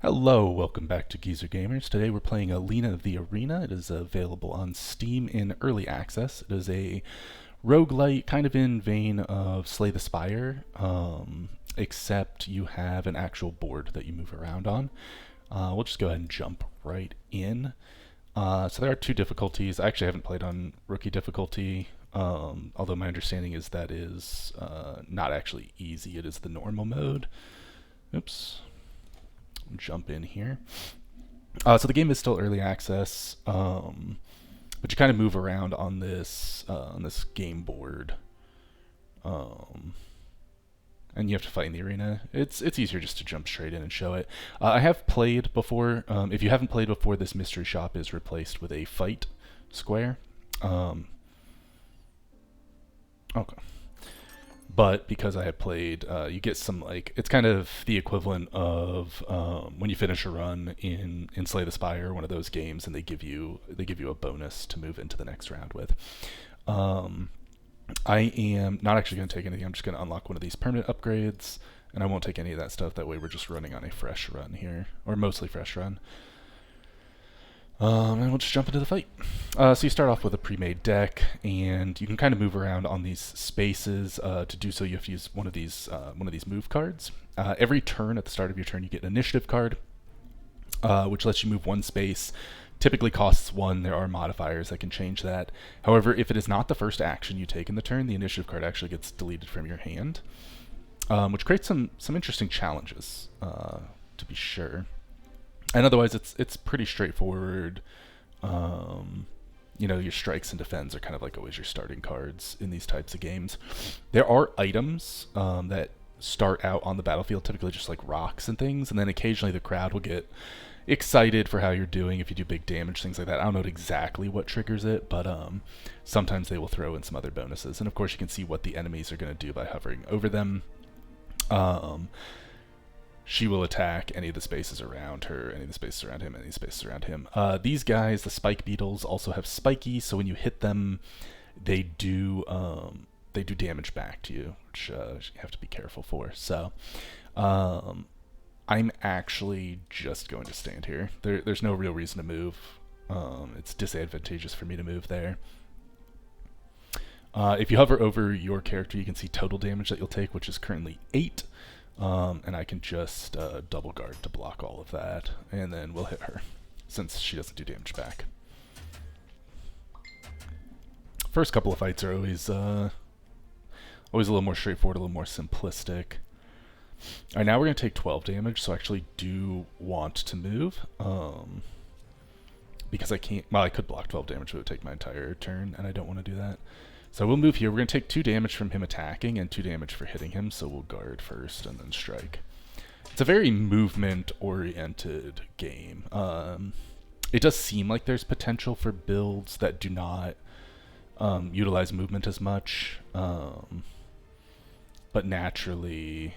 Hello, welcome back to Geezer Gamers. Today we're playing Alina the Arena. It is available on Steam in early access. It is a roguelite kind of in vein of Slay the Spire, except you have an actual board that you move around on. We'll just go ahead and jump right in. So there are two difficulties. I actually haven't played on rookie difficulty, although my understanding is that is not actually easy. It is the normal mode. Oops. Jump in here. So the game is still early access, but you kind of move around on this game board, and you have to fight in the arena. It's easier just to jump straight in and show it. I have played before. If you haven't played before, this mystery shop is replaced with a fight square. Okay. But because I have played, you get some, like, it's kind of the equivalent of when you finish a run in Slay the Spire, one of those games, and they give you a bonus to move into the next round with. I am not actually going to take anything. I'm just going to unlock one of these permanent upgrades, and I won't take any of that stuff. That way we're just running on a fresh run here, or mostly fresh run. And we'll just jump into the fight. So you start off with a pre-made deck, and you can kind of move around on these spaces. To do so, you have to use one of these move cards. Every turn, at the start of your turn, you get an initiative card, which lets you move one space. Typically costs 1. There are modifiers that can change that. However, if it is not the first action you take in the turn, the initiative card actually gets deleted from your hand, which creates some interesting challenges, to be sure. And otherwise, it's pretty straightforward. Your strikes and defends are kind of like always your starting cards in these types of games. There are items that start out on the battlefield, typically just like rocks and things, and then occasionally the crowd will get excited for how you're doing if you do big damage, things like that. I don't know exactly what triggers it, but sometimes they will throw in some other bonuses. And of course, you can see what the enemies are going to do by hovering over them. She will attack any of the spaces around her, any of the spaces around him, any of the spaces around him. These guys, the spike beetles, also have spiky, so when you hit them, they do damage back to you, which you have to be careful for. So I'm actually just going to stand here. There's no real reason to move. It's disadvantageous for me to move there. If you hover over your character, you can see total damage that you'll take, which is currently 8. And I can just double guard to block all of that, and then we'll hit her, since she doesn't do damage back. First couple of fights are always a little more straightforward, a little more simplistic. Alright, now we're going to take 12 damage, so I actually do want to move, because I can't, well, I could block 12 damage, but it would take my entire turn, and I don't want to do that. So we'll move here. We're going to take 2 damage from him attacking and 2 damage for hitting him, so we'll guard first and then strike. It's a very movement-oriented game. It does seem like there's potential for builds that do not utilize movement as much, but naturally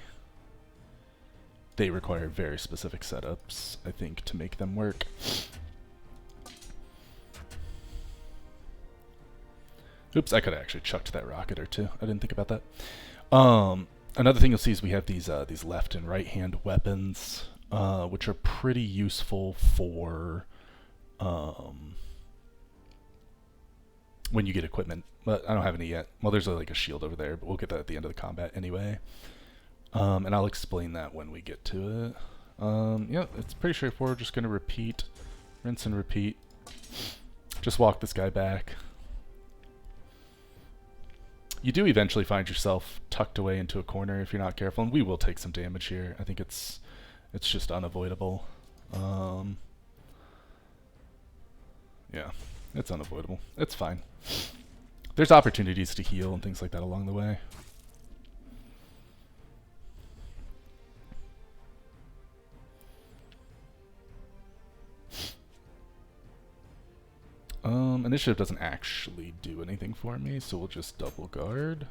they require very specific setups, I think, to make them work. Oops, I could have actually chucked that rocket or two. I didn't think about that. Another thing you'll see is we have these left and right hand weapons, which are pretty useful for when you get equipment. But I don't have any yet. Well, there's like a shield over there, but we'll get that at the end of the combat anyway. And I'll explain that when we get to it. Yeah, it's pretty straightforward. Just going to repeat, rinse and repeat. Just walk this guy back. You do eventually find yourself tucked away into a corner if you're not careful, and we will take some damage here. I think it's just unavoidable. Yeah, it's unavoidable. It's fine. There's opportunities to heal and things like that along the way. Initiative doesn't actually do anything for me, so we'll just double guard.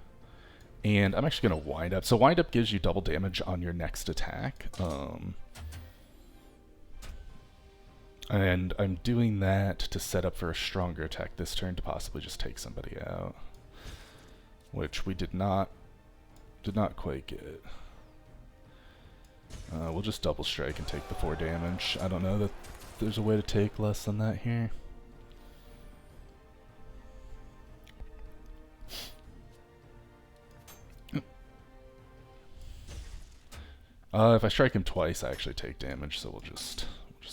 And I'm actually going to wind up. So wind up gives you double damage on your next attack. And I'm doing that to set up for a stronger attack this turn to possibly just take somebody out, which we did not quite get. We'll just double strike and take the 4 damage. I don't know that there's a way to take less than that here. If I strike him twice, I actually take damage, so we'll just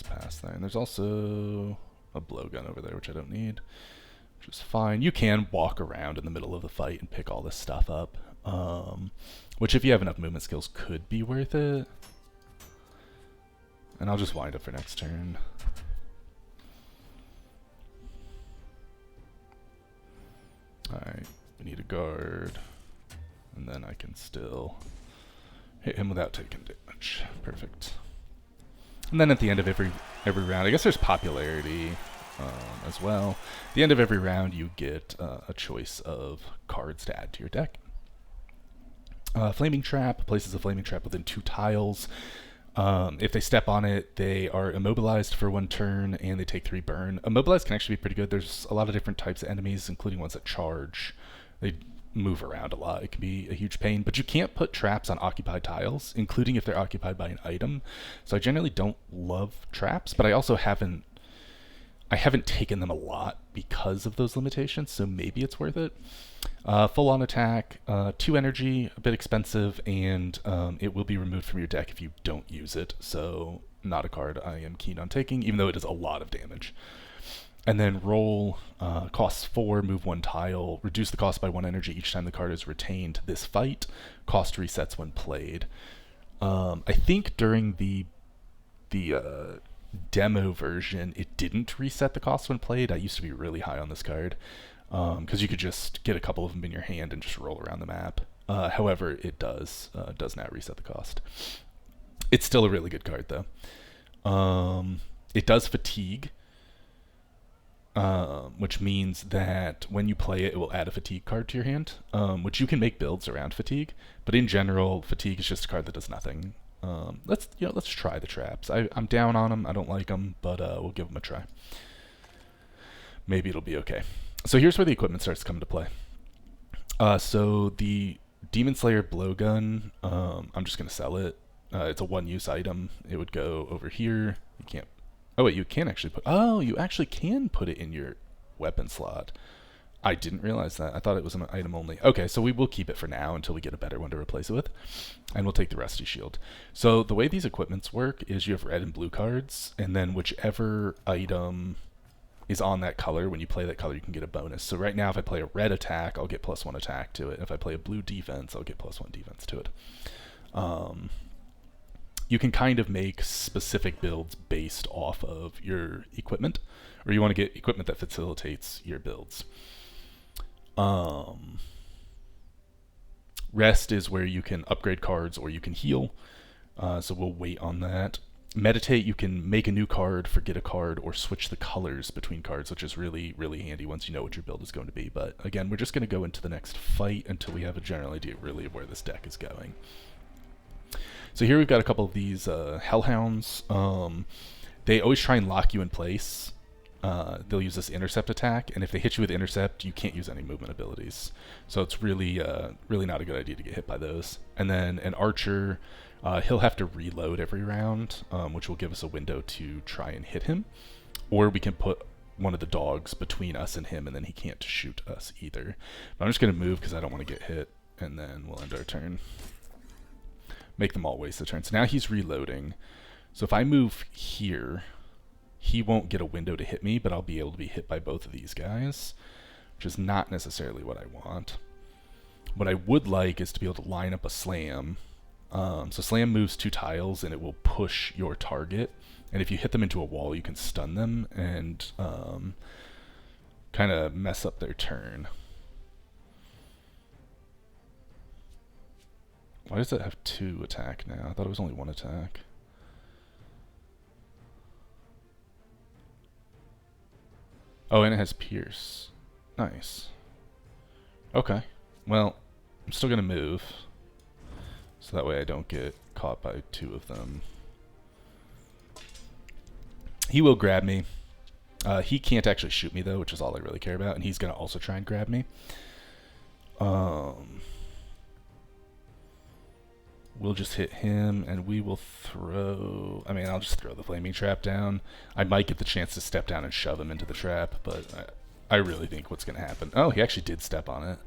pass that. And there's also a blowgun over there, which I don't need, which is fine. You can walk around in the middle of the fight and pick all this stuff up, which if you have enough movement skills could be worth it. And I'll just wind up for next turn. Alright, we need a guard, and then I can still hit him without taking damage. Perfect. And then at the end of every round, I guess there's popularity as well. At the end of every round, you get a choice of cards to add to your deck. Flaming Trap places a Flaming Trap within 2 tiles. If they step on it, they are immobilized for 1 turn, and they take 3 burn. Immobilized can actually be pretty good. There's a lot of different types of enemies, including ones that charge. They move around a lot. It can be a huge pain, but you can't put traps on occupied tiles, including if they're occupied by an item. So I generally don't love traps, but I also haven't taken them a lot because of those limitations, so maybe it's worth it. Full on attack, 2 energy, a bit expensive, and it will be removed from your deck if you don't use it, so not a card I am keen on taking, even though it does a lot of damage. And then roll, costs 4, move 1 tile, reduce the cost by 1 energy each time the card is retained this fight. Cost resets when played. I think during the demo version, it didn't reset the cost when played. I used to be really high on this card, because you could just get a couple of them in your hand and just roll around the map. However, it does not reset the cost. It's still a really good card, though. It does fatigue, which means that when you play it, it will add a fatigue card to your hand, which you can make builds around fatigue. But in general, fatigue is just a card that does nothing. Let's try the traps. I'm down on them. I don't like them, but we'll give them a try. Maybe it'll be okay. So here's where the equipment starts to come into play. So the Demon Slayer blowgun, I'm just gonna sell it. It's a 1-use item. It would go over here. You can't. Oh wait, you can actually put. Oh, you actually can put it in your weapon slot. I didn't realize that. I thought it was an item only. Okay, so we will keep it for now until we get a better one to replace it with. And we'll take the Rusty Shield. So the way these equipments work is you have red and blue cards, and then whichever item is on that color, when you play that color, you can get a bonus. So right now, if I play a red attack, I'll get +1 attack to it. If I play a blue defense, I'll get +1 defense to it. You can kind of make specific builds based off of your equipment, or you want to get equipment that facilitates your builds. Rest is where you can upgrade cards or you can heal, so we'll wait on that. Meditate, you can make a new card, forget a card, or switch the colors between cards, which is really, really handy once you know what your build is going to be. But again, we're just going to go into the next fight until we have a general idea really of where this deck is going. So here we've got a couple of these Hellhounds. They always try and lock you in place. They'll use this intercept attack, and if they hit you with intercept, you can't use any movement abilities. So it's really, really not a good idea to get hit by those. And then an archer, he'll have to reload every round, which will give us a window to try and hit him. Or we can put one of the dogs between us and him, and then he can't shoot us either. But I'm just going to move because I don't want to get hit, and then we'll end our turn. Make them all waste the turn. So now he's reloading. So if I move here, he won't get a window to hit me, but I'll be able to be hit by both of these guys, which is not necessarily what I want. What I would like is to be able to line up a slam. So slam moves 2 tiles, and it will push your target. And if you hit them into a wall, you can stun them and kind of mess up their turn. Why does it have 2 attack now? I thought it was only 1 attack. Oh, and it has Pierce. Nice. Okay. Well, I'm still going to move. So that way I don't get caught by 2 of them. He will grab me. He can't actually shoot me, though, which is all I really care about. And he's going to also try and grab me. we'll just hit him, and we will throw... I mean, I'll just throw the flaming trap down. I might get the chance to step down and shove him into the trap, but I really think what's going to happen... Oh, he actually did step on it.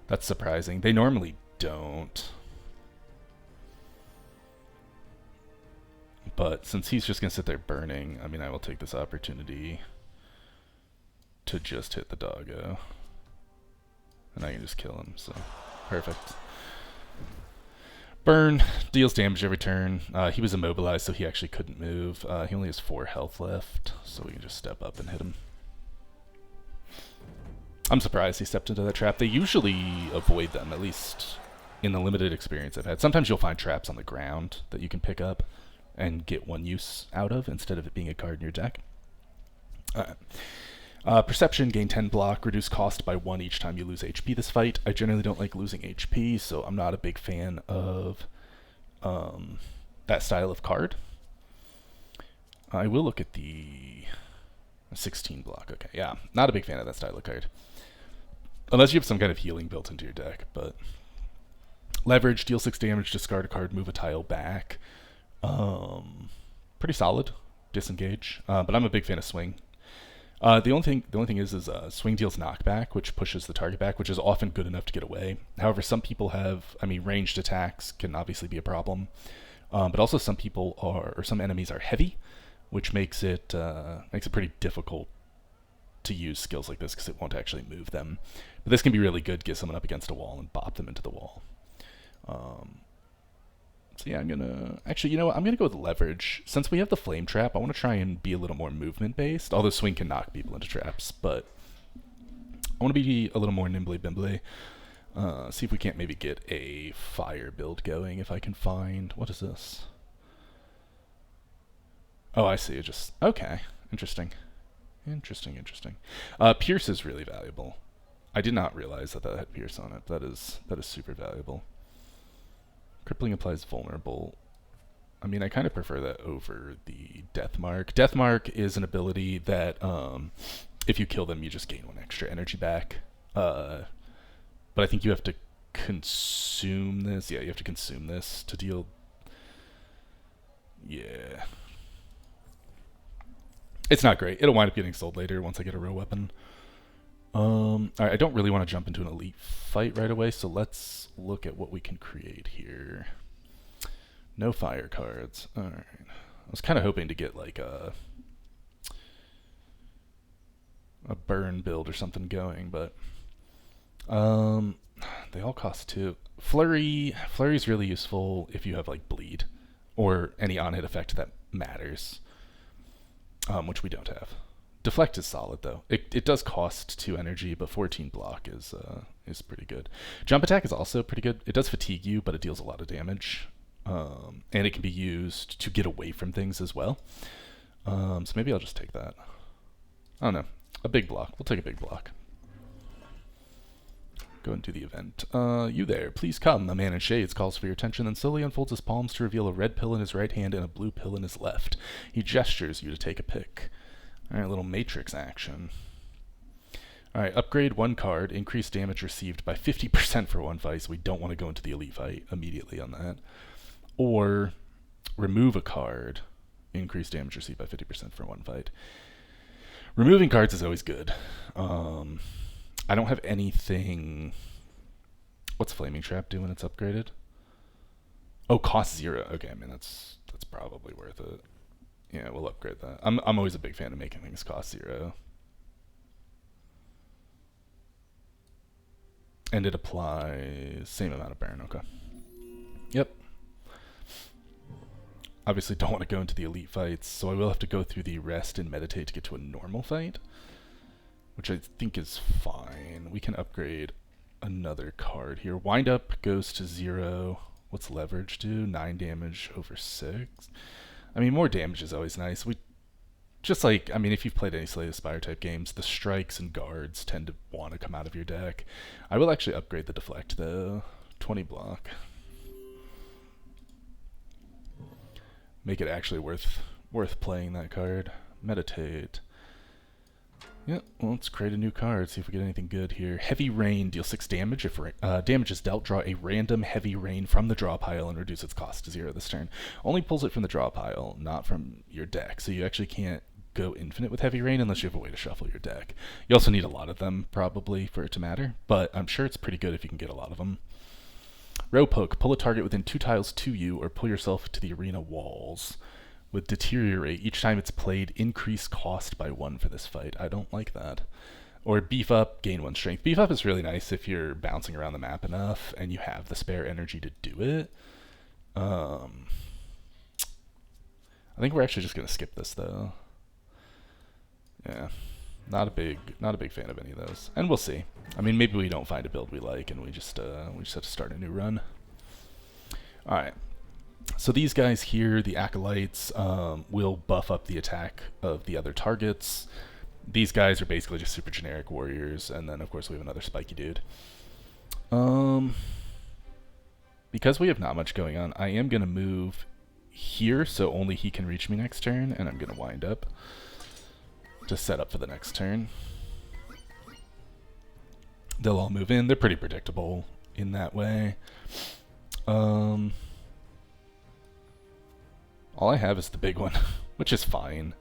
That's surprising. They normally don't. But since he's just going to sit there burning, I mean, I will take this opportunity to just hit the doggo. And I can just kill him, so perfect. Burn, deals damage every turn. He was immobilized, so he actually couldn't move. He only has 4 health left, so we can just step up and hit him. I'm surprised he stepped into that trap. They usually avoid them, at least in the limited experience I've had. Sometimes you'll find traps on the ground that you can pick up and get one use out of instead of it being a card in your deck. Perception, gain 10 block, reduce cost by 1 each time you lose HP this fight. I generally don't like losing HP, so I'm not a big fan of that style of card. I will look at the 16 block. Okay, yeah, not a big fan of that style of card. Unless you have some kind of healing built into your deck, but... Leverage, deal 6 damage, discard a card, move a tile back. Pretty solid. Disengage. But I'm a big fan of swing. The only thing is swing deals knockback, which pushes the target back, which is often good enough to get away. However, some people have, I mean, ranged attacks can obviously be a problem. But also some people are, or some enemies are heavy, which makes it pretty difficult to use skills like this because it won't actually move them. But this can be really good, get someone up against a wall and bop them into the wall. So yeah, I'm gonna... Actually, you know what? I'm gonna go with leverage. Since we have the flame trap, I want to try and be a little more movement-based. Although swing can knock people into traps, but I want to be a little more nimbly-bimbly. See if we can't maybe get a fire build going if I can find... What is this? Oh, I see. It just... Okay. Interesting. Interesting. Pierce is really valuable. I did not realize that had Pierce on it. That is super valuable. Crippling applies vulnerable. I mean, I kind of prefer that over the Death Mark. Death Mark is an ability that if you kill them, you just gain 1 extra energy back. But I think you have to consume this. Yeah, you have to consume this to deal... Yeah. It's not great. It'll wind up getting sold later once I get a real weapon. Alright, I don't really want to jump into an elite fight right away, so let's look at what we can create here. No fire cards. Alright. I was kind of hoping to get like a burn build or something going, but they all cost 2. Flurry is really useful if you have like bleed or any on-hit effect that matters, which we don't have. Deflect is solid though. It does cost 2 energy, but 14 block is pretty good. Jump attack is also pretty good. It does fatigue you, but it deals a lot of damage, and it can be used to get away from things as well. So maybe I'll just take that. I don't know. A big block. We'll take a big block. Go and do the event. You there, please come. A man in shades calls for your attention, then slowly unfolds his palms to reveal a red pill in his right hand and a blue pill in his left. He gestures you to take a pick. Alright, little matrix action. Alright, upgrade 1 card, increase damage received by 50% for 1 fight, so we don't want to go into the elite fight immediately on that. Or remove a card, increase damage received by 50% for 1 fight. Removing cards is always good. I don't have anything... What's Flaming Trap do when it's upgraded? Oh, cost 0. Okay, I mean, that's probably worth it. Yeah, we'll upgrade that. I'm always a big fan of making things cost 0. And it applies same amount of burn, okay. Yep. Obviously don't want to go into the elite fights, so I will have to go through the rest and meditate to get to a normal fight, which I think is fine. We can upgrade another card here. Wind up goes to 0. What's leverage do? 9 damage over 6. I mean, more damage is always nice. We just like, I mean, if you've played any Slay the Spire type games, the strikes and guards tend to want to come out of your deck. I will actually upgrade the deflect though. 20 block. Make it actually worth playing that card. Meditate. Yeah, well, let's create a new card, see if we get anything good here. Heavy Rain, deal 6 damage. If damage is dealt, draw a random Heavy Rain from the draw pile and reduce its cost to 0 this turn. Only pulls it from the draw pile, not from your deck, so you actually can't go infinite with Heavy Rain unless you have a way to shuffle your deck. You also need a lot of them, probably, for it to matter, but I'm sure it's pretty good if you can get a lot of them. Rope Hook, pull a target within 2 tiles to you, or pull yourself to the arena walls. With Deteriorate, each time it's played, increase cost by 1 for this fight. I don't like that. Or Beef Up, gain 1 strength. Beef Up is really nice if you're bouncing around the map enough and you have the spare energy to do it. I think we're actually just going to skip this, though. Yeah, not a big fan of any of those. And we'll see. I mean, maybe we don't find a build we like and we just have to start a new run. All right. So these guys here, the Acolytes, will buff up the attack of the other targets. These guys are basically just super generic warriors, and then of course we have another spiky dude. Because we have not much going on, I am going to move here so only he can reach me next turn, and I'm going to wind up to set up for the next turn. They'll all move in. They're pretty predictable in that way. All I have is the big one, which is fine.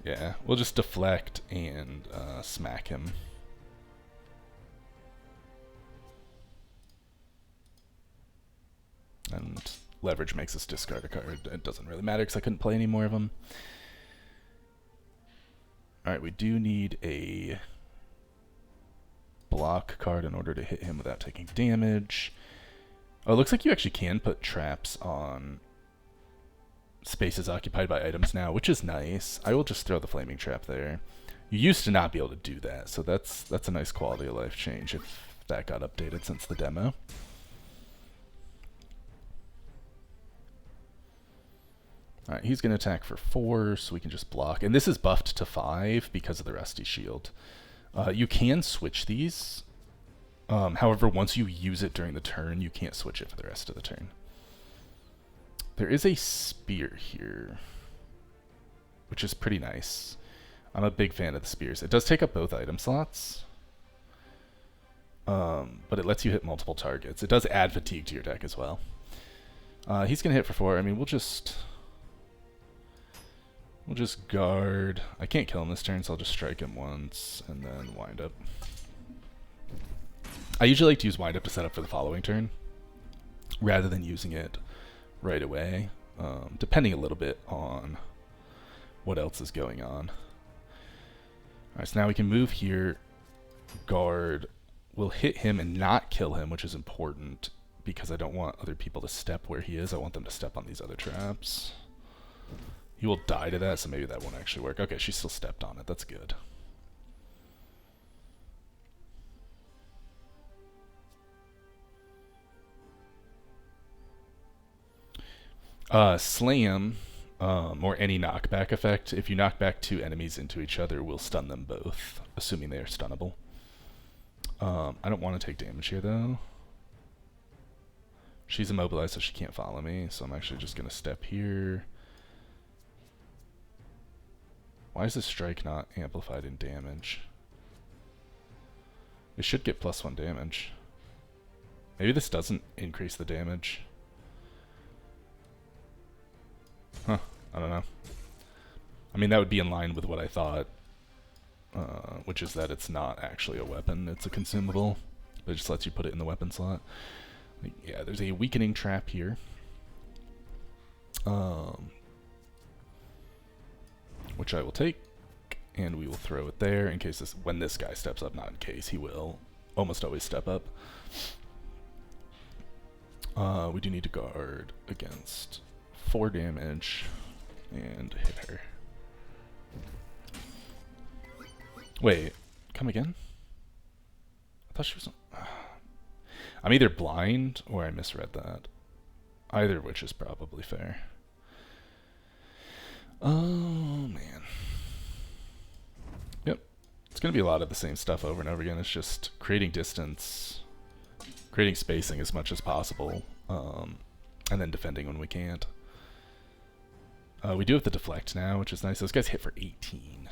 Yeah, we'll just deflect and smack him. And leverage makes us discard a card. It doesn't really matter because I couldn't play any more of them. Alright, we do need a block card in order to hit him without taking damage. Oh, it looks like you actually can put traps on spaces occupied by items now, which is nice. I will just throw the flaming trap there. You used to not be able to do that, so that's a nice quality of life change if that got updated since the demo. Alright, he's going to attack for 4, so we can just block. And this is buffed to 5 because of the Rusty Shield. You can switch these. However, once you use it during the turn, you can't switch it for the rest of the turn. There is a spear here, which is pretty nice. I'm a big fan of the spears. It does take up both item slots, but it lets you hit multiple targets. It does add fatigue to your deck as well. He's going to hit for 4. I mean, we'll just guard. I can't kill him this turn, so I'll just strike him once and then wind up. I usually like to use wind up to set up for the following turn rather than using it right away, depending a little bit on what else is going on. Alright, so now we can move here, guard. We'll hit him and not kill him, which is important because I don't want other people to step where he is. I want them to step on these other traps. He will die to that, so maybe that won't actually work. Okay, she still stepped on it. That's good. Slam, or any knockback effect. If you knock back 2 enemies into each other, we'll stun them both, assuming they are stunnable. I don't want to take damage here, though. She's immobilized, so she can't follow me, so I'm actually just going to step here. Why is this strike not amplified in damage? It should get +1 damage. Maybe this doesn't increase the damage. Huh, I don't know. I mean, that would be in line with what I thought, which is that it's not actually a weapon, it's a consumable. It just lets you put it in the weapon slot. Yeah, there's a weakening trap here. Which I will take, and we will throw it there in case when this guy steps up, not in case, he will almost always step up. We do need to guard against 4 damage and hit her. Wait, come again? I thought she was... I'm either blind or I misread that. Either of which is probably fair. Oh, man. Yep. It's going to be a lot of the same stuff over and over again. It's just creating distance, creating spacing as much as possible, and then defending when we can't. We do have the deflect now, which is nice. Those guys hit for 18.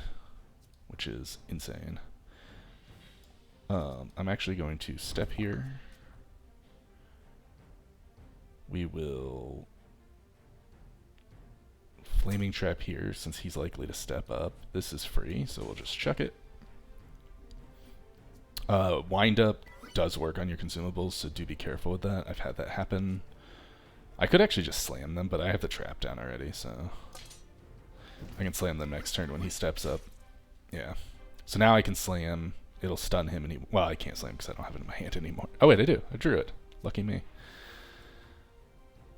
which is insane. I'm actually going to step here. We will flaming trap here since he's likely to step up. This is free, so we'll just chuck it. Wind up does work on your consumables, so do be careful with that. I've had that happen. I could actually just slam them, but I have the trap down already, so I can slam them next turn when he steps up. Yeah. So now I can slam. It'll stun him, and he... Well, I can't slam because I don't have it in my hand anymore. Oh, wait, I do. I drew it. Lucky me.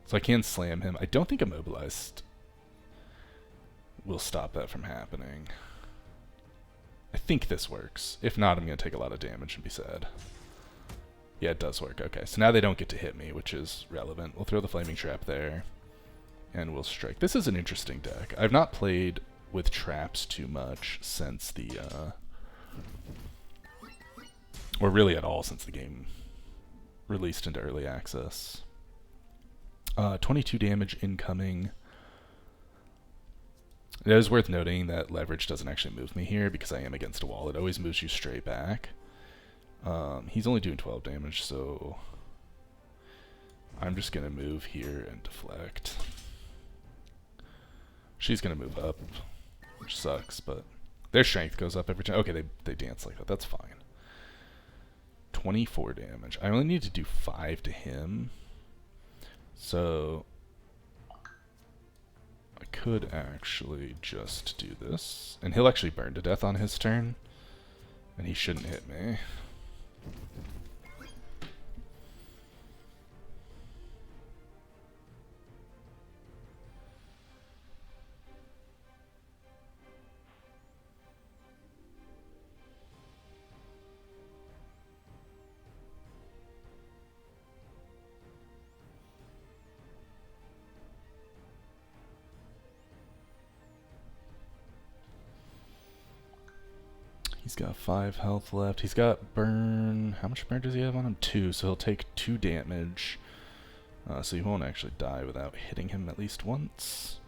So I can slam him. I don't think immobilized will stop that from happening. I think this works. If not, I'm going to take a lot of damage and be sad. Yeah, it does work. Okay, so now they don't get to hit me, which is relevant. We'll throw the flaming trap there, and we'll strike. This is an interesting deck. I've not played with traps too much since the... or really at all since the game released into early access. 22 damage incoming. It is worth noting that leverage doesn't actually move me here because I am against a wall. It always moves you straight back. He's only doing 12 damage, so I'm just going to move here and deflect. She's going to move up, which sucks, but their strength goes up every time. Okay, they dance like that. That's fine. 24 damage. I only need to do 5 to him. So I could actually just do this. And he'll actually burn to death on his turn. And he shouldn't hit me. He's got 5 health left. He's got burn. How much burn does he have on him? 2, so he'll take 2 damage. So he won't actually die without hitting him at least once.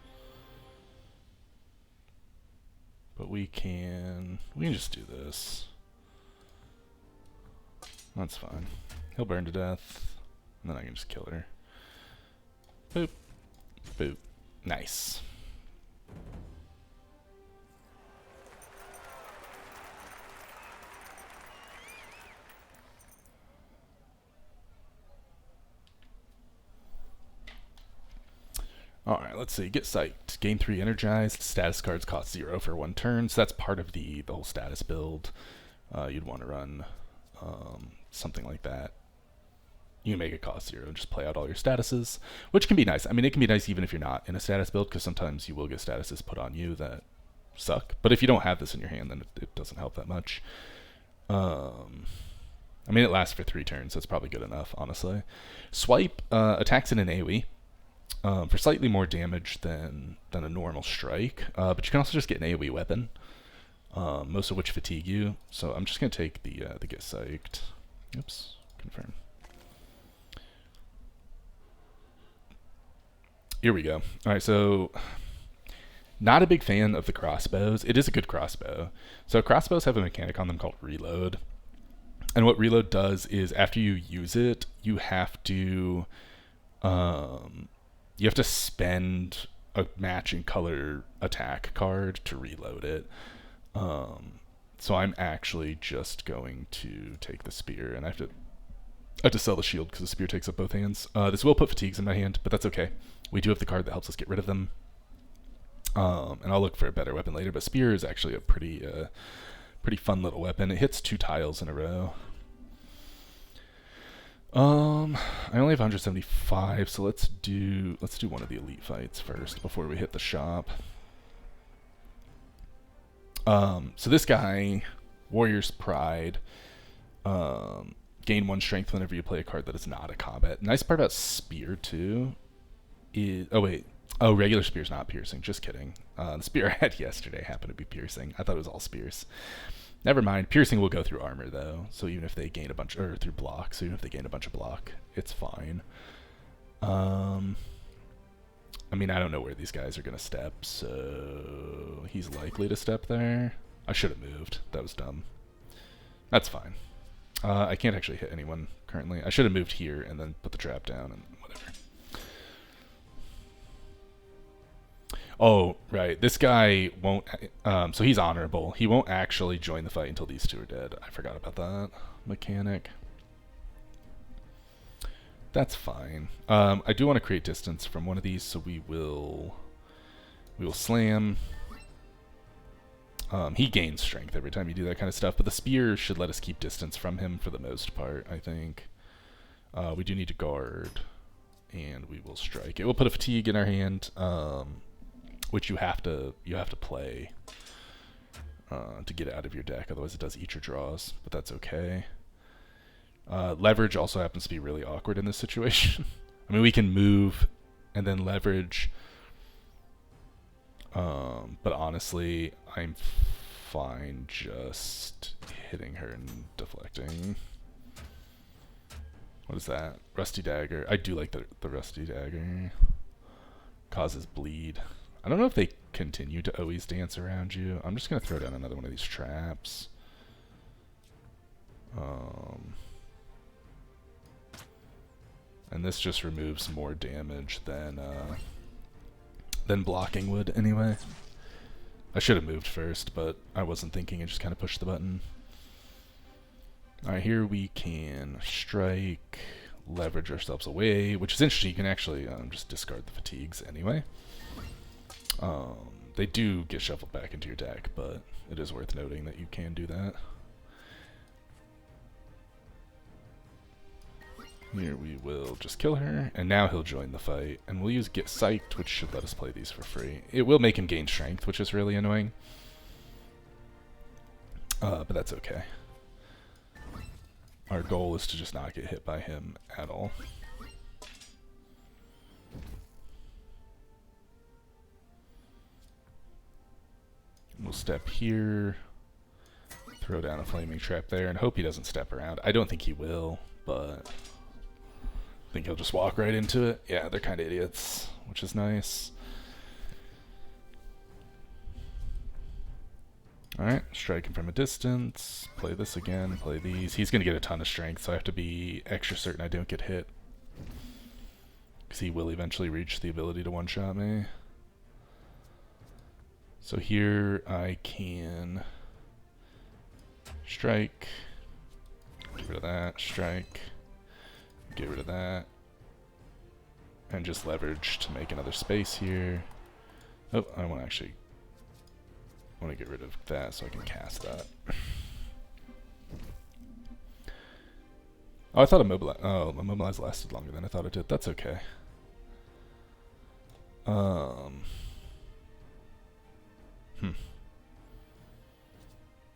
But we can just do this. That's fine. He'll burn to death, and then I can just kill her. Boop. Boop. Nice. Alright, let's see. Get psyched. Gain 3 energized. Status cards cost 0 for 1 turn. So that's part of the whole status build. You'd want to run something like that. You can make it cost 0 and just play out all your statuses, which can be nice. I mean, it can be nice even if you're not in a status build, because sometimes you will get statuses put on you that suck. But if you don't have this in your hand, then it doesn't help that much. I mean, it lasts for 3 turns, so it's probably good enough, honestly. Swipe attacks in an AoE. For slightly more damage than a normal strike, but you can also just get an AoE weapon, most of which fatigue you. So I'm just gonna take the get psyched. Oops, confirm. Here we go. All right, so not a big fan of the crossbows. It is a good crossbow. So crossbows have a mechanic on them called reload, and what reload does is after you use it, you have to spend a matching color attack card to reload it. So I'm actually just going to take the spear, and I have to sell the shield because the spear takes up both hands. This will put fatigues in my hand, but that's okay. We do have the card that helps us get rid of them. And I'll look for a better weapon later, but spear is actually a pretty fun little weapon. It hits 2 tiles in a row. I only have 175, so let's do one of the elite fights first before we hit the shop. So this guy, Warrior's Pride, gain 1 strength whenever you play a card that is not a combat. Nice part about spear too is regular spear's not piercing. Just kidding. The spear I had yesterday happened to be piercing. I thought it was all spears. Never mind. Piercing will go through armor though, so even if they gain a bunch, or through block, so even if they gain a bunch of block, it's fine. I mean, I don't know where these guys are gonna step, so he's likely to step there. I should have moved. That was dumb. That's fine. I can't actually hit anyone currently. I should have moved here and then put the trap down and whatever. Oh, right. This guy won't... so he's honorable. He won't actually join the fight until these two are dead. I forgot about that mechanic. That's fine. I do want to create distance from one of these, so we will slam. He gains strength every time you do that kind of stuff, but the spear should let us keep distance from him for the most part, I think. We do need to guard, and we will strike. It will put a fatigue in our hand, which you have to play to get it out of your deck. Otherwise, it does eat your draws, but that's okay. Leverage also happens to be really awkward in this situation. I mean, we can move and then leverage. But honestly, I'm fine just hitting her and deflecting. What is that? Rusty Dagger. I do like the Rusty Dagger. Causes bleed. I don't know if they continue to always dance around you. I'm just going to throw down another one of these traps. And this just removes more damage than blocking would anyway. I should have moved first, but I wasn't thinking. I just kind of pushed the button. Alright, here we can strike, leverage ourselves away, which is interesting. You can actually just discard the fatigues anyway. They do get shuffled back into your deck, but it is worth noting that you can do that. Here we will just kill her, and now he'll join the fight. And we'll use Get Psyched, which should let us play these for free. It will make him gain strength, which is really annoying. But that's okay. Our goal is to just not get hit by him at all. We'll step here, throw down a flaming trap there, and hope he doesn't step around. I don't think he will, but I think he'll just walk right into it. Yeah, they're kind of idiots, which is nice. Alright, strike him from a distance, play this again, play these. He's going to get a ton of strength, so I have to be extra certain I don't get hit, because he will eventually reach the ability to one-shot me. So here I can strike, get rid of that, strike, get rid of that, and just leverage to make another space here. Oh, I want to get rid of that so I can cast that. Oh, I thought immobilize lasted longer than I thought it did. That's okay.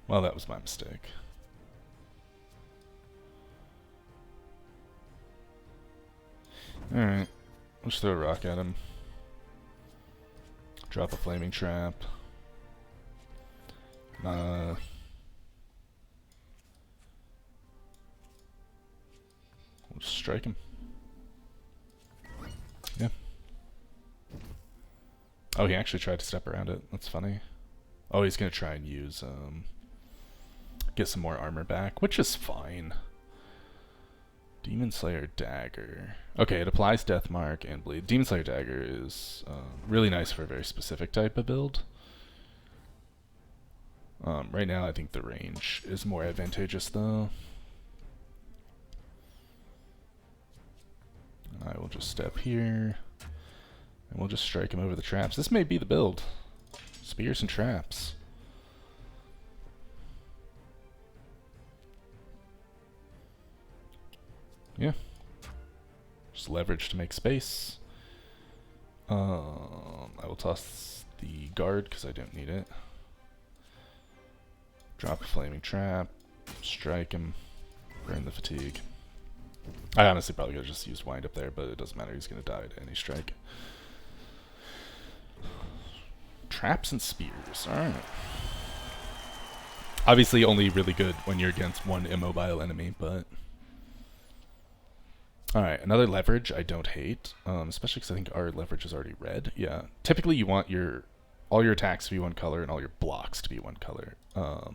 Well, that was my mistake. Alright, let's throw a rock at him. Drop a flaming trap. We'll just strike him. Yeah. Oh, he actually tried to step around it. That's funny. Oh, he's gonna try and use, get some more armor back, which is fine. Demon Slayer Dagger. Okay, it applies Death Mark and Bleed. Demon Slayer Dagger is really nice for a very specific type of build. Right now, I think the range is more advantageous, though. I will just step here, and we'll just strike him over the traps. This may be the build. Spears and traps. Yeah. Just leverage to make space. I will toss the guard because I don't need it. Drop a flaming trap. Strike him. Burn the fatigue. I honestly probably could have just used wind up there, but it doesn't matter. He's going to die to any strike. Traps and spears. Alright. Obviously only really good when you're against one immobile enemy, but... Alright, another leverage I don't hate, especially because I think our leverage is already red. Yeah, typically you want your all your attacks to be one color and all your blocks to be one color.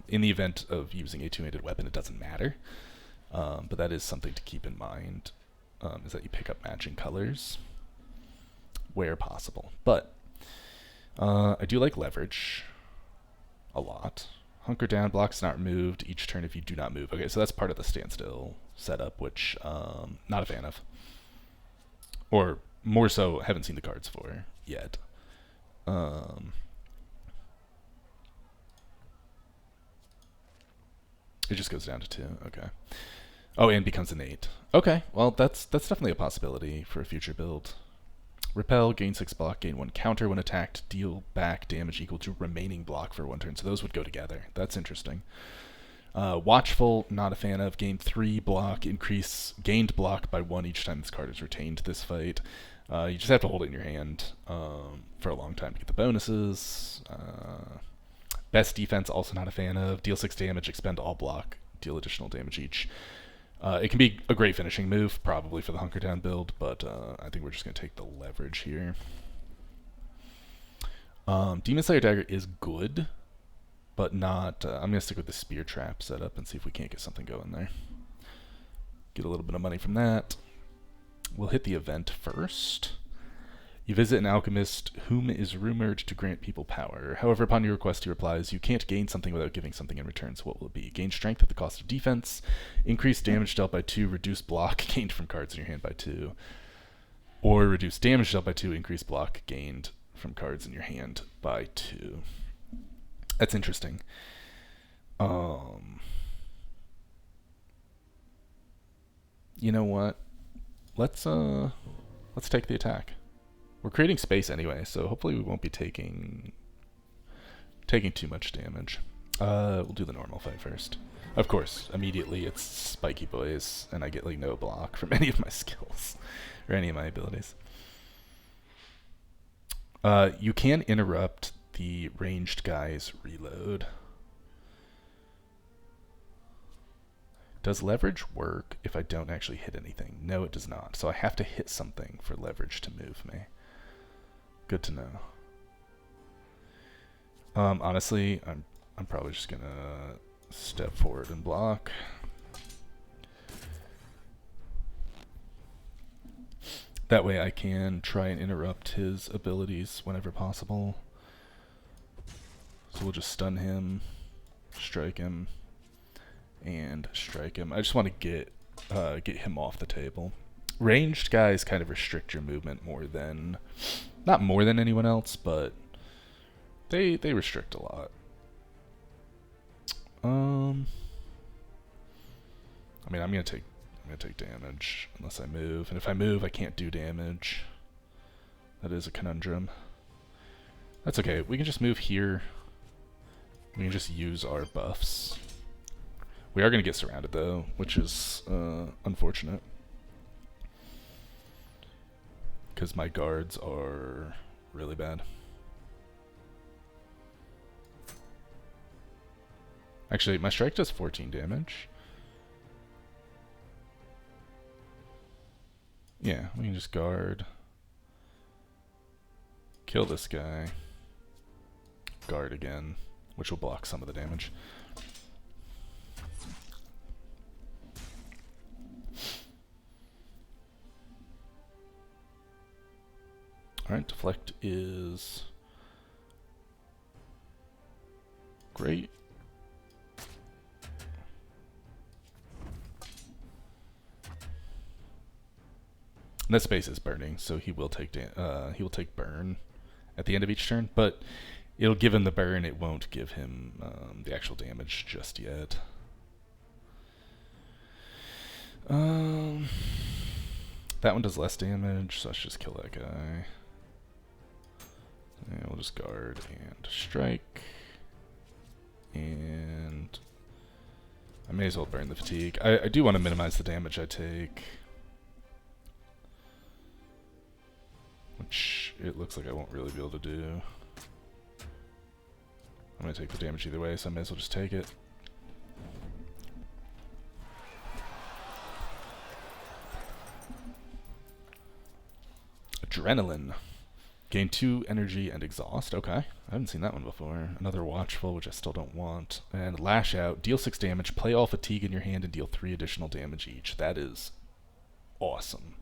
In the event of using a two-handed weapon, it doesn't matter. But that is something to keep in mind, is that you pick up matching colors where possible. But I do like leverage a lot. Hunker down, blocks not removed each turn if you do not move. Okay, so that's part of the standstill setup, which not a fan of. Or more so, haven't seen the cards for yet. It just goes down to 2. Okay. Oh, and becomes an 8. Okay, well, that's definitely a possibility for a future build. Repel, gain 6 block, gain 1 counter when attacked, deal back damage equal to remaining block for 1 turn. So those would go together. That's interesting. Watchful, not a fan of. Gain 3 block, increase gained block by 1 each time this card is retained this fight. You just have to hold it in your hand for a long time to get the bonuses. Best defense, also not a fan of. Deal 6 damage, expend all block, deal additional damage each. It can be a great finishing move, probably for the Hunker Down build, but I think we're just going to take the leverage here. Demon Slayer Dagger is good, but not... I'm going to stick with the Spear Trap setup and see if we can't get something going there. Get a little bit of money from that. We'll hit the event first. You visit an alchemist whom is rumored to grant people power. However, upon your request, he replies, you can't gain something without giving something in return, so what will it be? Gain strength at the cost of defense, increase damage dealt by 2, reduce block gained from cards in your hand by 2, or reduce damage dealt by 2, increase block gained from cards in your hand by 2. That's interesting. You know what? Let's take the attack. We're creating space anyway, so hopefully we won't be taking too much damage. We'll do the normal fight first. Of course, immediately it's spiky boys, and I get like no block from any of my skills or any of my abilities. You can interrupt the ranged guy's reload. Does leverage work if I don't actually hit anything? No, it does not. So I have to hit something for leverage to move me. Good to know. Honestly, I'm probably just gonna step forward and block. That way I can try and interrupt his abilities whenever possible. So we'll just stun him, strike him, and strike him. I just want to get him off the table. Ranged guys kind of restrict your movement more than, not more than anyone else, but they restrict a lot. I mean, I'm gonna take damage unless I move, and if I move, I can't do damage. That is a conundrum. That's okay. We can just move here. We can just use our buffs. We are gonna get surrounded though, which is unfortunate. Because my guards are really bad. Actually, my strike does 14 damage. Yeah, we can just guard. Kill this guy. Guard again, which will block some of the damage. Alright, deflect is great. And that space is burning, so he will take burn at the end of each turn, but it'll give him the burn, it won't give him the actual damage just yet. That one does less damage, so let's just kill that guy. And we'll just guard and strike. And I may as well burn the fatigue. I do want to minimize the damage I take, which it looks like I won't really be able to do. I'm going to take the damage either way, so I may as well just take it. Adrenaline. Gain 2 energy and exhaust. Okay, I haven't seen that one before. Another watchful, which I still don't want. And lash out. Deal 6 damage. Play all fatigue in your hand and deal 3 additional damage each. That is awesome.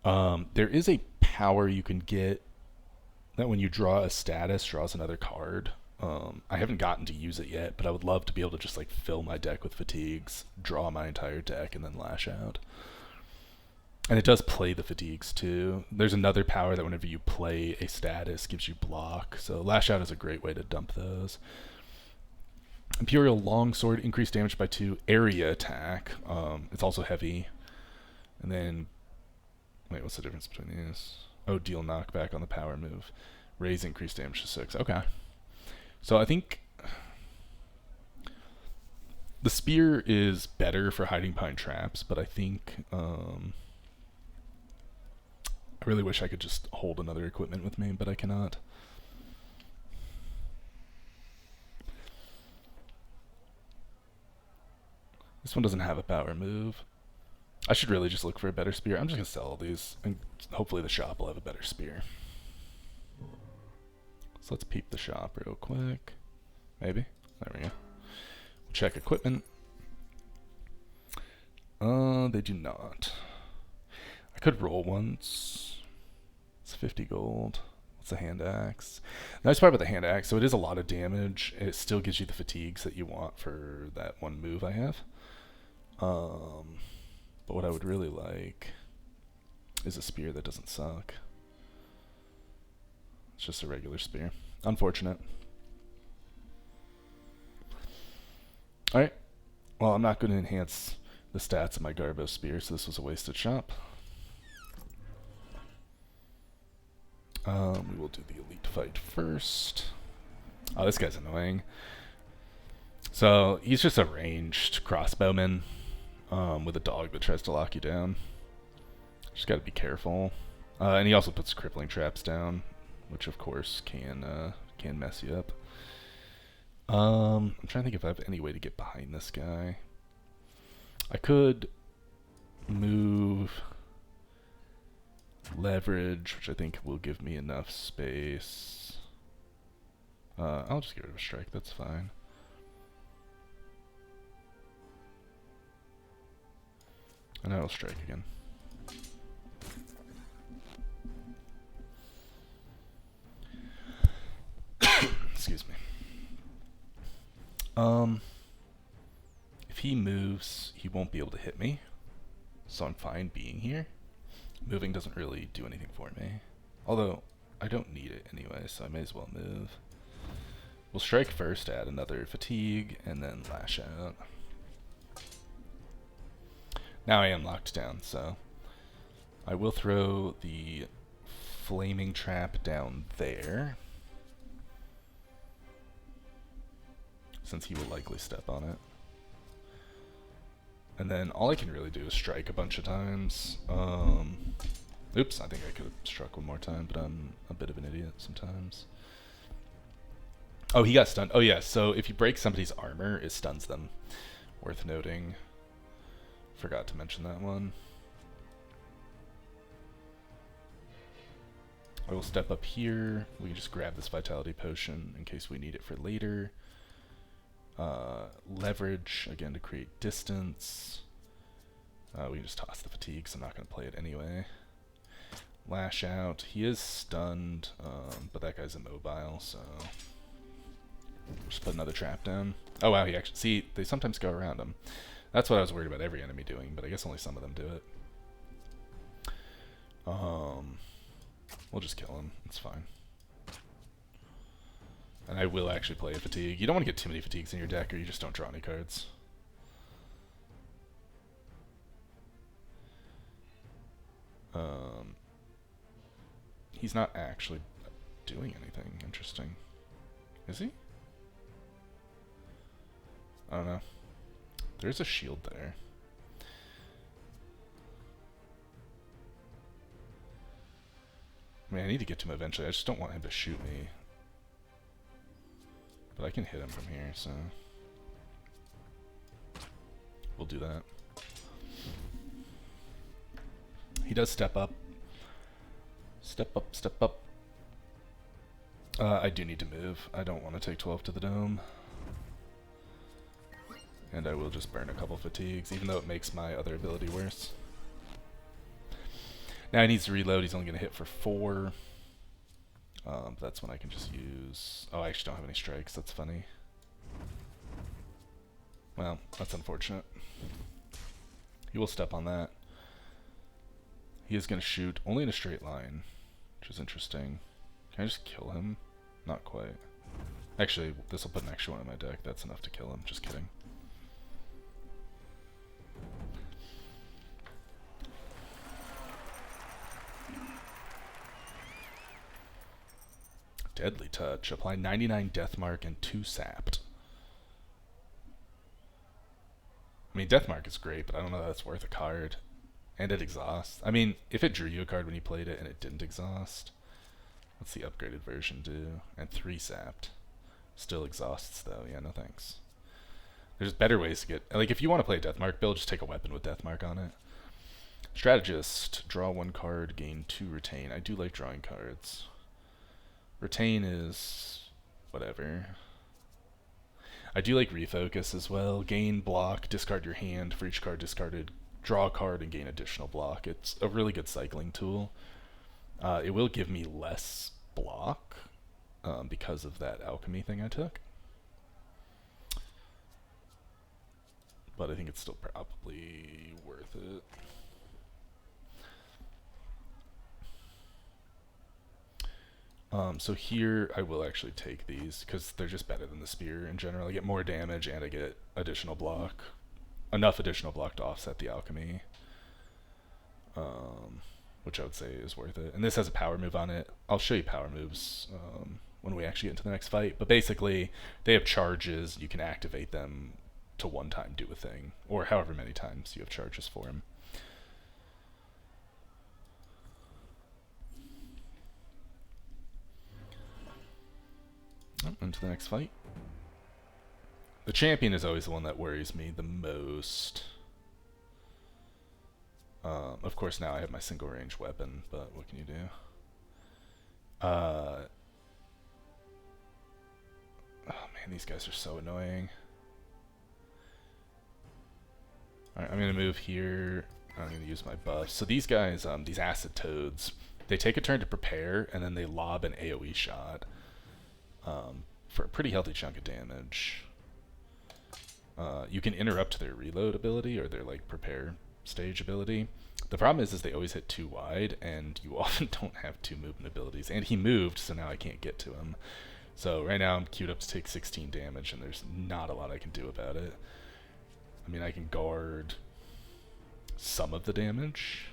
There is a power you can get that when you draw a status, draws another card. I haven't gotten to use it yet, but I would love to be able to just like fill my deck with fatigues, draw my entire deck, and then lash out. And it does play the fatigues too. There's another power that whenever you play a status gives you block. So lash out is a great way to dump those. Imperial Longsword, increased damage by 2. Area attack. It's also heavy. And then, wait, what's the difference between these? Oh, deal knockback on the power move. Raise increased damage to 6. Okay. So I think the spear is better for hiding behind traps, but I think I really wish I could just hold another equipment with me, but I cannot. This one doesn't have a power move. I should really just look for a better spear. I'm just going to sell all these, and hopefully the shop will have a better spear. So let's peep the shop real quick. Maybe. There we go. We'll check equipment. They do not. I could roll once. It's 50 gold. What's the hand axe? The nice part about the hand axe, so it is a lot of damage. It still gives you the fatigues that you want for that one move I have. But what I would really like is a spear that doesn't suck. It's just a regular spear. Unfortunate. Alright. Well, I'm not going to enhance the stats of my Garbo spear, so this was a wasted shop. We will do the elite fight first. Oh, this guy's annoying. So, he's just a ranged crossbowman with a dog that tries to lock you down. Just gotta be careful. And he also puts crippling traps down, which of course can mess you up. I'm trying to think if I have any way to get behind this guy. I could move leverage, which I think will give me enough space. I'll just get rid of a strike, that's fine. And I will strike again. Excuse me. If he moves, he won't be able to hit me, so I'm fine being here. Moving doesn't really do anything for me. Although, I don't need it anyway, so I may as well move. We'll strike first, add another fatigue, and then lash out. Now I am locked down, so I will throw the flaming trap down there, since he will likely step on it. And then all I can really do is strike a bunch of times. Oops, I think I could have struck one more time, but I'm a bit of an idiot sometimes. Oh, he got stunned. Oh yeah, so if you break somebody's armor, it stuns them. Worth noting. Forgot to mention that one. I will step up here. We can just grab this vitality potion in case we need it for later. Leverage, again, to create distance. We can just toss the fatigue, so I'm not going to play it anyway. Lash out. He is stunned, but that guy's immobile, so just put another trap down. Oh wow, he actually, see, they sometimes go around him. That's what I was worried about every enemy doing, but I guess only some of them do it. We'll just kill him. It's fine. And I will actually play a fatigue. You don't want to get too many fatigues in your deck, or you just don't draw any cards. He's not actually doing anything interesting. Is he? I don't know. There's a shield there. I mean, I need to get to him eventually. I just don't want him to shoot me. But I can hit him from here, so we'll do that. He does step up. Step up, step up. I do need to move. I don't want to take 12 to the dome. And I will just burn a couple fatigues, even though it makes my other ability worse. Now he needs to reload. He's only going to hit for 4. That's when I can just use... Oh, I actually don't have any strikes. That's funny. Well, that's unfortunate. He will step on that. He is going to shoot only in a straight line, which is interesting. Can I just kill him? Not quite. Actually, this will put an extra one in my deck. That's enough to kill him. Just kidding. Deadly Touch. Apply 99 Death Mark and 2 Sapped. I mean, Death Mark is great, but I don't know that it's worth a card. And it exhausts. I mean, if it drew you a card when you played it and it didn't exhaust, what's the upgraded version do? And 3 Sapped. Still exhausts, though. Yeah, no thanks. There's better ways to get... Like, if you want to play a Death Mark build, just take a weapon with Death Mark on it. Strategist. Draw 1 card, gain 2 retain. I do like drawing cards. Retain is... whatever. I do like refocus as well. Gain block, discard your hand. For each card discarded, draw a card and gain additional block. It's a really good cycling tool. It will give me less block because of that alchemy thing I took. But I think it's still probably worth it. So here I will actually take these because they're just better than the spear in general. I get more damage and I get additional block. Enough additional block to offset the alchemy. Which I would say is worth it. And this has a power move on it. I'll show you power moves when we actually get into the next fight. But basically, they have charges. You can activate them to one time do a thing. Or however many times you have charges for them. Into the next fight. The champion is always the one that worries me the most. Of course, now I have my single range weapon, but what can you do? Oh man, these guys are so annoying. Alright, I'm going to move here. I'm going to use my buff. So these guys, these acid toads, they take a turn to prepare, and then they lob an AoE shot. For a pretty healthy chunk of damage. You can interrupt their reload ability or their like prepare stage ability. The problem is they always hit too wide, and you often don't have 2 movement abilities. And he moved, so now I can't get to him. So right now I'm queued up to take 16 damage, and there's not a lot I can do about it. I mean, I can guard some of the damage.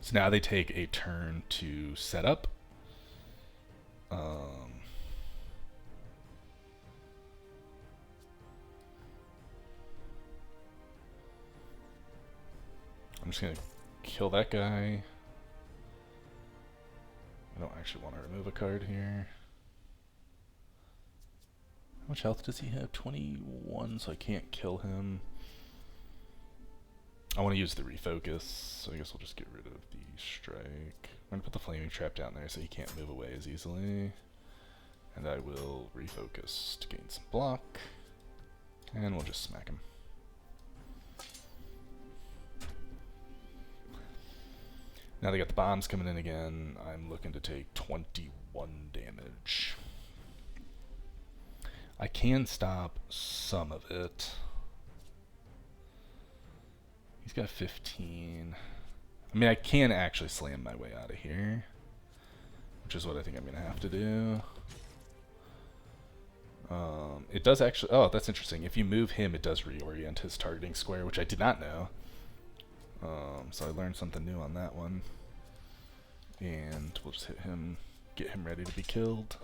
So now they take a turn to set up. I'm just going to kill that guy. I don't actually want to remove a card here. How much health does he have? 21, so I can't kill him. I want to use the refocus, so I guess we'll just get rid of the strike. I'm going to put the flaming trap down there so he can't move away as easily. And I will refocus to gain some block. And we'll just smack him. Now they got the bombs coming in again. I'm looking to take 21 damage. I can stop some of it. He's got 15. I mean, I can actually slam my way out of here, which is what I think I'm going to have to do. It does actually... Oh, that's interesting. If you move him, it does reorient his targeting square, which I did not know. So I learned something new on that one. And we'll just hit him, get him ready to be killed.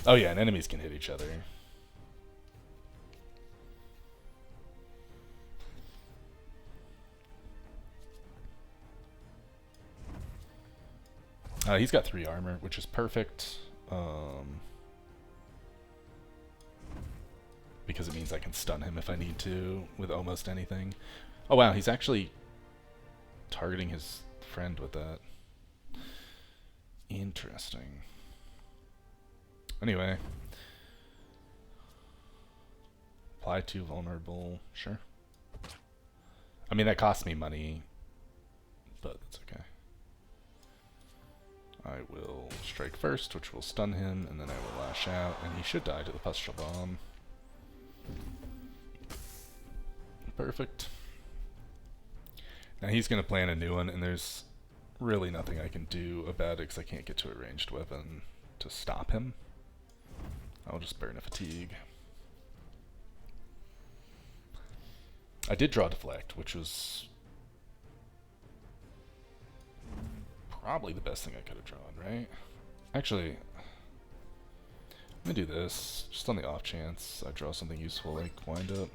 Oh yeah, and enemies can hit each other. He's got 3 armor, which is perfect. Because it means I can stun him if I need to with almost anything. Oh wow, he's actually targeting his friend with that. Interesting. Anyway. Apply to vulnerable, sure. I mean, that costs me money, but that's okay. I will strike first, which will stun him, and then I will lash out, and he should die to the Pustule Bomb. Perfect. Now he's going to plan a new one, and there's really nothing I can do about it because I can't get to a ranged weapon to stop him. I'll just burn a fatigue. I did draw deflect, which was probably the best thing I could have drawn, right? Actually, I'm gonna do this, just on the off chance I draw something useful like wind up.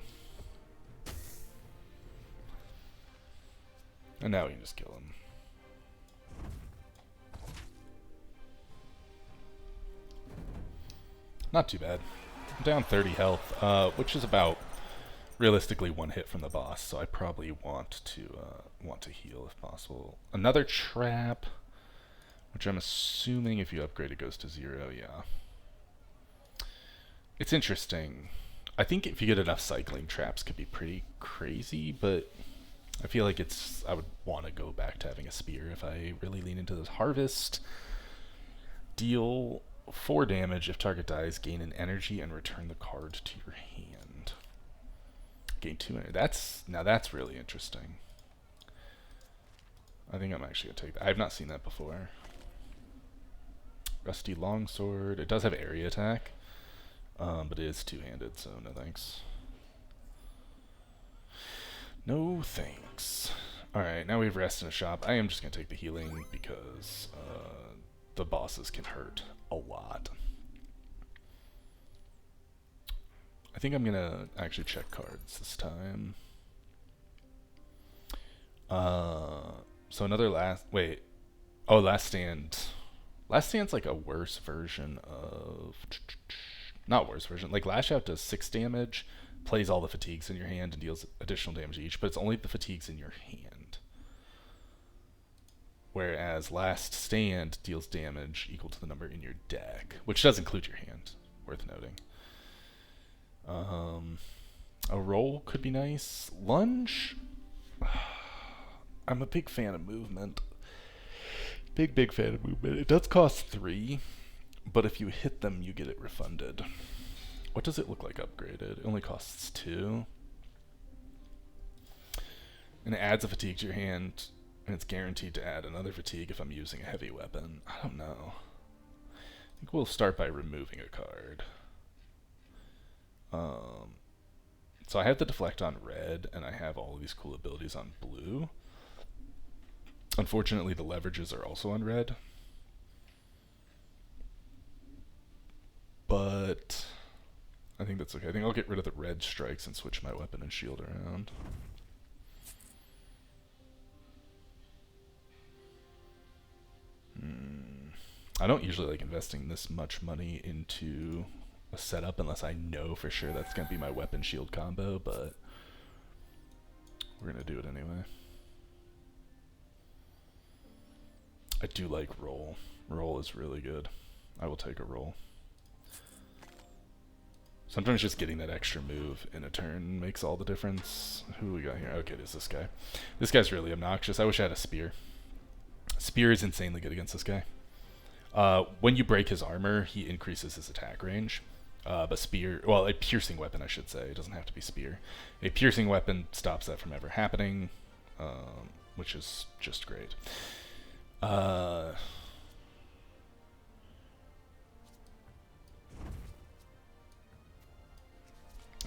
And now we can just kill him. Not too bad. I'm down 30 health, which is about realistically 1 hit from the boss, so I probably want to heal if possible. Another trap, which I'm assuming if you upgrade it goes to 0, yeah. It's interesting. I think if you get enough cycling, traps could be pretty crazy, but I feel like I would want to go back to having a spear if I really lean into this harvest. Deal 4 damage if target dies, gain an energy, and return the card to your hand. Gain 2 energy. Now that's really interesting. I think I'm actually going to take that. I have not seen that before. Rusty Longsword. It does have area attack, but it is 2-handed, so no thanks. No thanks. Alright, now we have rest in a shop. I am just going to take the healing because the bosses can hurt a lot. I think I'm going to actually check cards this time. So another last stand. Last stand's like a worse version of... Not worse version. Like Lash Out does 6 damage, plays all the fatigues in your hand, and deals additional damage each, but it's only the fatigues in your hand. Whereas Last Stand deals damage equal to the number in your deck, which does include your hand, worth noting. A roll could be nice. Lunge? I'm a big fan of movement. Big fan of movement. It does cost 3, but if you hit them, you get it refunded. What does it look like upgraded? It only costs 2. And it adds a fatigue to your hand, and it's guaranteed to add another fatigue if I'm using a heavy weapon. I don't know. I think we'll start by removing a card. So I have the deflect on red, and I have all of these cool abilities on blue. Unfortunately, the leverages are also on red. But I think that's okay. I think I'll get rid of the red strikes and switch my weapon and shield around. I don't usually like investing this much money into a setup unless I know for sure that's going to be my weapon shield combo, but we're going to do it anyway. I do like roll. Roll is really good. I will take a roll. Sometimes just getting that extra move in a turn makes all the difference. Who we got here? Okay, it is this guy. This guy's really obnoxious. I wish I had a spear. Spear is insanely good against this guy. When you break his armor, he increases his attack range. But spear, well, a piercing weapon, I should say. It doesn't have to be spear. A piercing weapon stops that from ever happening, which is just great.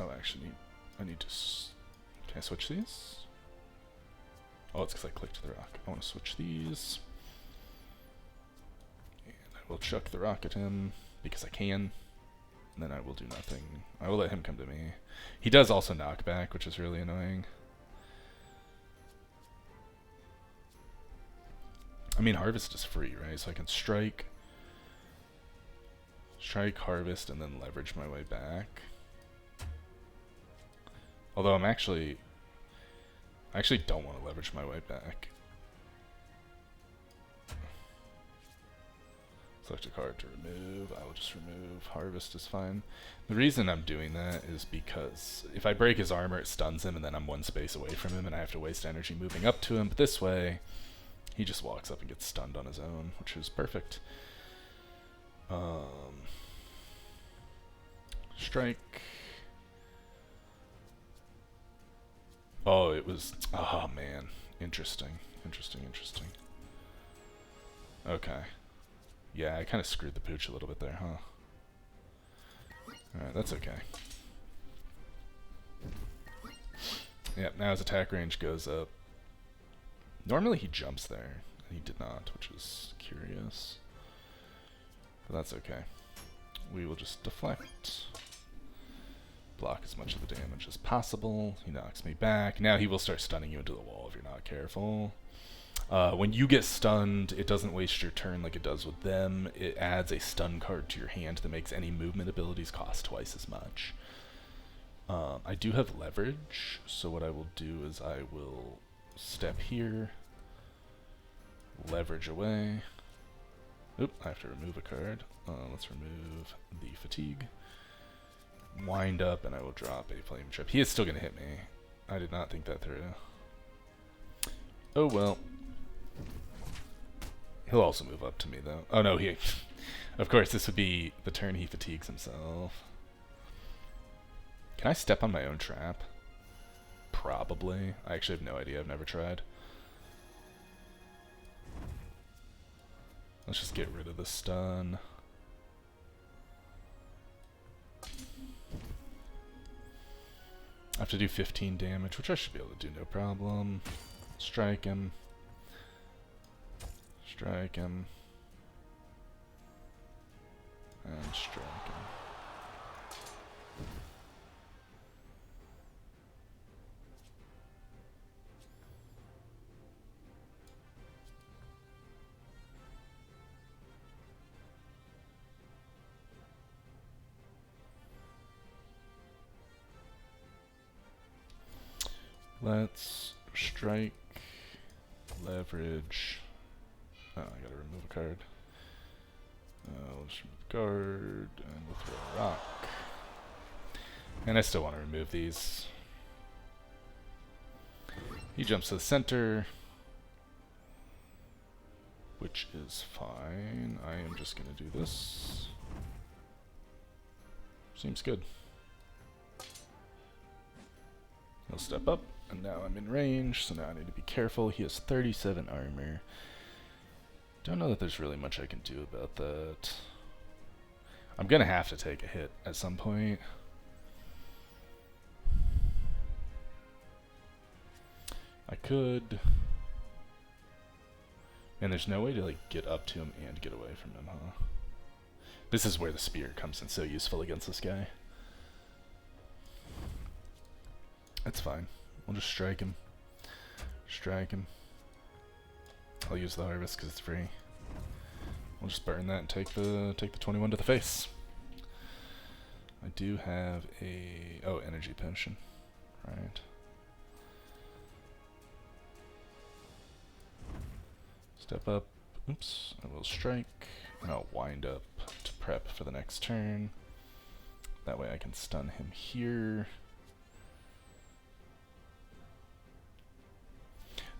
Oh, actually, I need to... Can I switch these? Oh, it's because I clicked the rock. I want to switch these. And I will chuck the rock at him, because I can. And then I will do nothing. I will let him come to me. He does also knockback, which is really annoying. I mean, harvest is free, right? So I can strike, harvest, and then leverage my way back. Although I actually don't want to leverage my way back. Select a card to remove. I will just remove. Harvest is fine. The reason I'm doing that is because if I break his armor, it stuns him, and then I'm one space away from him, and I have to waste energy moving up to him. But this way, he just walks up and gets stunned on his own, which is perfect. Strike. Oh, it was... Oh, man. Interesting. Okay. Yeah, I kind of screwed the pooch a little bit there, huh? Alright, that's okay. Yep, now his attack range goes up. Normally he jumps there, and he did not, which is curious. But that's okay. We will just deflect. Block as much of the damage as possible. He knocks me back. Now he will start stunning you into the wall if you're not careful. When you get stunned, it doesn't waste your turn like it does with them. It adds a stun card to your hand that makes any movement abilities cost twice as much. I do have leverage, so what I will do is I will step here, leverage away. Oop, I have to remove a card. Let's remove the fatigue. Wind up, and I will drop a flame trip. He is still going to hit me. I did not think that through. Oh well. He'll also move up to me, though. Oh no, he... Of course, this would be the turn he fatigues himself. Can I step on my own trap? Probably. I actually have no idea. I've never tried. Let's just get rid of the stun. I have to do 15 damage, which I should be able to do no problem. Strike him. Strike him. And strike him. Let's strike, leverage. Oh, I gotta remove a card. Let's remove a card, and we'll throw a rock. And I still want to remove these. He jumps to the center, which is fine. I am just gonna do this. Seems good. He'll step up, and now I'm in range, so now I need to be careful. He has 37 armor. Don't know that there's really much I can do about that. I'm gonna have to take a hit at some point. I could... And there's no way to like get up to him and get away from him, huh? This is where the spear comes in so useful against this guy. That's fine. We'll just strike him. Strike him. I'll use the harvest because it's free. We'll just burn that and take the 21 to the face. I do have a energy potion, right? Step up. Oops. I will strike, and I'll wind up to prep for the next turn. That way I can stun him here.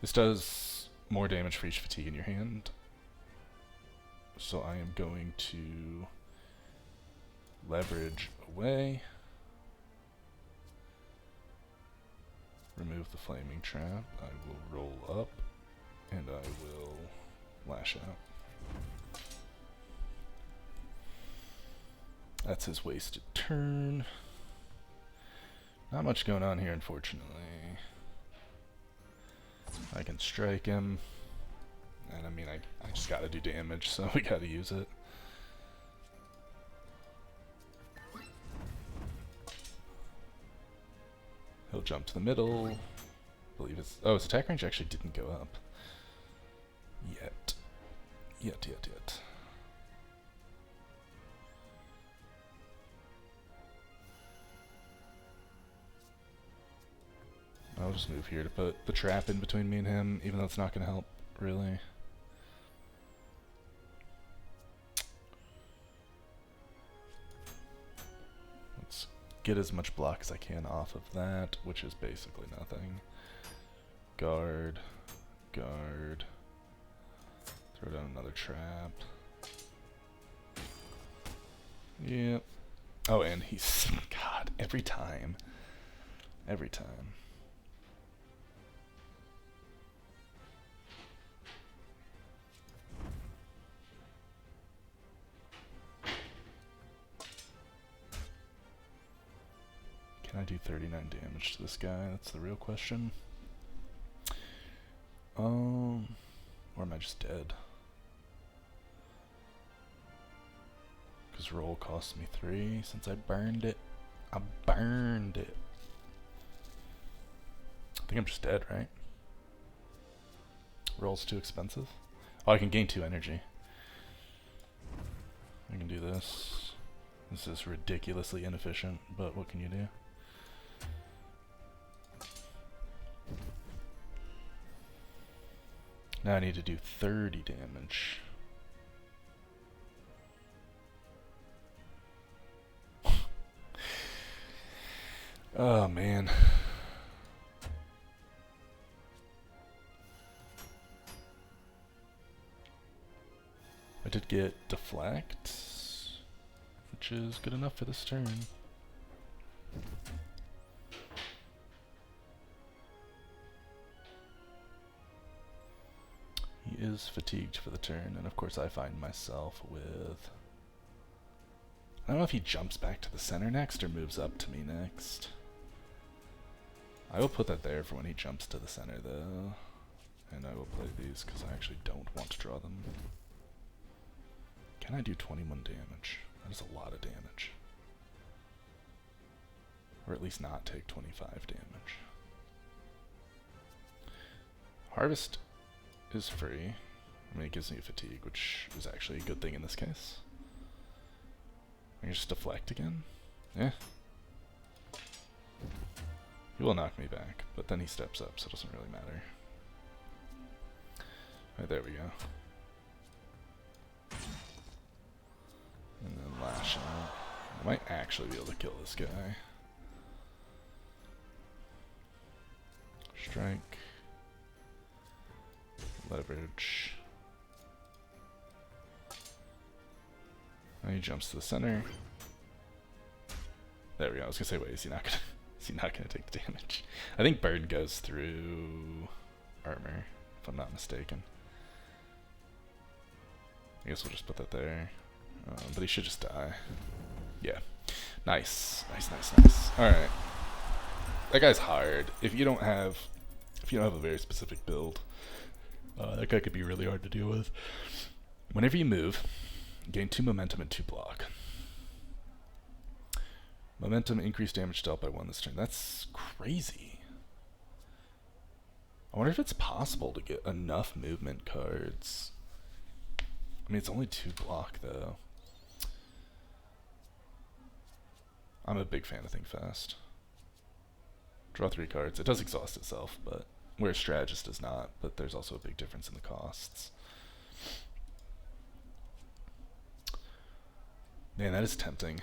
This does more damage for each fatigue in your hand. So I am going to leverage away. Remove the flaming trap. I will roll up, and I will lash out. That's his wasted turn. Not much going on here, unfortunately. I can strike him, and I mean, I just gotta do damage, so we gotta use it. He'll jump to the middle. I believe his attack range actually didn't go up yet. Yet. I'll just move here to put the trap in between me and him, even though it's not going to help, really. Let's get as much block as I can off of that, which is basically nothing. Guard. Guard. Throw down another trap. Yep. Oh, and he's... God, every time. Every time. Can I do 39 damage to this guy? That's the real question. Or am I just dead? Because roll cost me 3 since I burned it. I burned it. I think I'm just dead, right? Roll's too expensive. Oh, I can gain 2 energy. I can do this. This is ridiculously inefficient, but what can you do? Now I need to do 30 damage. Oh man. I did get deflect, which is good enough for this turn. He is fatigued for the turn, and of course I find myself with... I don't know if he jumps back to the center next or moves up to me next. I will put that there for when he jumps to the center though. And I will play these because I actually don't want to draw them. Can I do 21 damage? That is a lot of damage. Or at least not take 25 damage. Harvest is free. I mean, it gives me fatigue, which is actually a good thing in this case. I can just deflect again. Yeah. He will knock me back, but then he steps up, so it doesn't really matter. Right, there we go. And then lash out. I might actually be able to kill this guy. Strike. Leverage. And he jumps to the center. There we go. I was gonna say, wait, is he not gonna take the damage? I think Bird goes through armor, if I'm not mistaken. I guess we'll just put that there. But he should just die. Yeah. Nice. Nice. Alright. That guy's hard. If you don't have a very specific build, that guy could be really hard to deal with. Whenever you move, gain 2 momentum and 2 block. Momentum, increased damage dealt by 1 this turn. That's crazy. I wonder if it's possible to get enough movement cards. I mean, it's only 2 block, though. I'm a big fan of Think Fast. Draw 3 cards. It does exhaust itself, but where Strategist does not, but there's also a big difference in the costs. Man, that is tempting.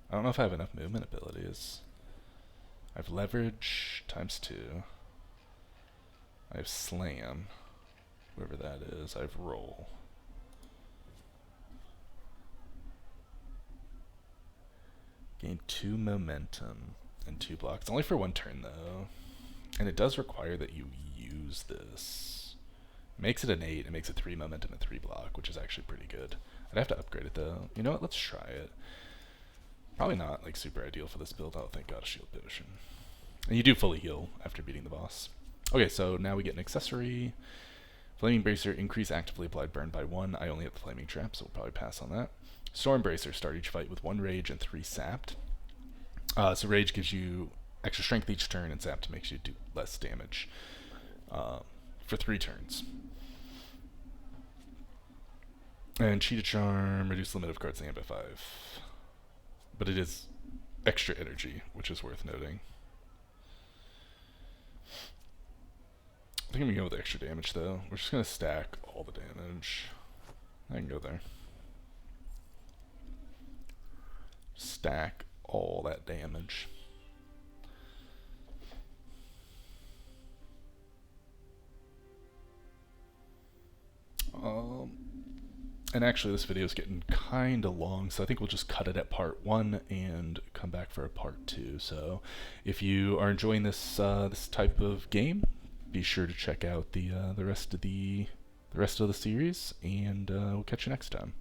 I don't know if I have enough movement abilities. I have leverage times 2. I have slam, whoever that is. I have roll. Gain 2 momentum and 2 blocks. It's only for 1 turn though. And it does require that you use this. It makes it an 8. It makes it 3 momentum and 3 block, which is actually pretty good. I'd have to upgrade it though. You know what? Let's try it. Probably not like super ideal for this build. Oh, thank God, shield potion. And you do fully heal after beating the boss. Okay, so now we get an accessory. Flaming Bracer, increase actively applied burn by 1. I only have the Flaming Trap, so we'll probably pass on that. Storm Bracer, start each fight with 1 rage and 3 sapped. So rage gives you extra strength each turn, and sapped makes you do less damage for 3 turns. And Cheetah Charm, reduce limit of cards in the hand by 5. But it is extra energy, which is worth noting. I think I'm going to go with extra damage, though. We're just going to stack all the damage. I can go there. Stack all that damage. And actually this video is getting kind of long, so I think we'll just cut it at part 1 and come back for a part 2. So if you are enjoying this this type of game, be sure to check out the rest of the series, and we'll catch you next time.